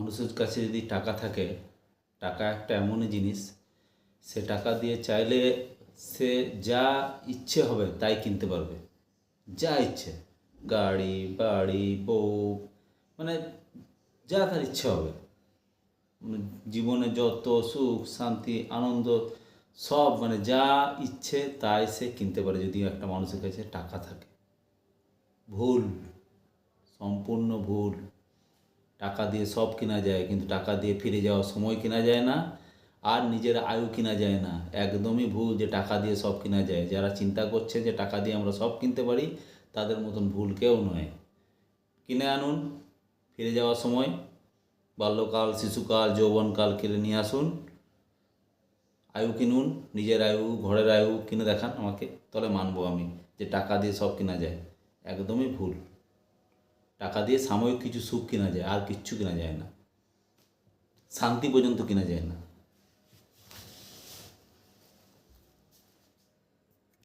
মানুষের কাছে যদি টাকা থাকে, টাকা একটা এমনই জিনিস, সে টাকা দিয়ে চাইলে সে যা ইচ্ছে হবে তাই কিনতে পারবে। যা ইচ্ছে, গাড়ি বাড়ি বউ, মানে যা তার ইচ্ছে হবে। জীবনে যত সুখ শান্তি আনন্দ সব, মানে যা ইচ্ছে তাই সে কিনতে পারে যদি একটা মানুষের কাছে টাকা থাকে। ভুল, সম্পূর্ণ ভুল। টাকা দিয়ে সব কেনা যায়, কিন্তু টাকা দিয়ে ফিরে যাওয়ার সময় কেনা যায় না, আর নিজের আয়ু কেনা যায় না। একদমই ভুল যে টাকা দিয়ে সব কেনা যায়। যারা চিন্তা করছে যে টাকা দিয়ে আমরা সব কিনতে পারি, তাদের মতন ভুল কেউ নয়। কিনে আনুন, ফিরে যাওয়ার সময় বাল্যকাল শিশুকাল যৌবনকাল কিনে নিয়ে আসুন। আয়ু কিনুন, নিজের আয়ু ঘরের আয়ু কিনে দেখান আমাকে, তাহলে মানবো আমি যে টাকা দিয়ে সব কেনা যায়। একদমই ভুল। টাকা দিয়ে সাময়িক কিছু সুখ কেনা যায়, আর কিচ্ছু কেনা যায় না। শান্তি পর্যন্ত কেনা যায় না।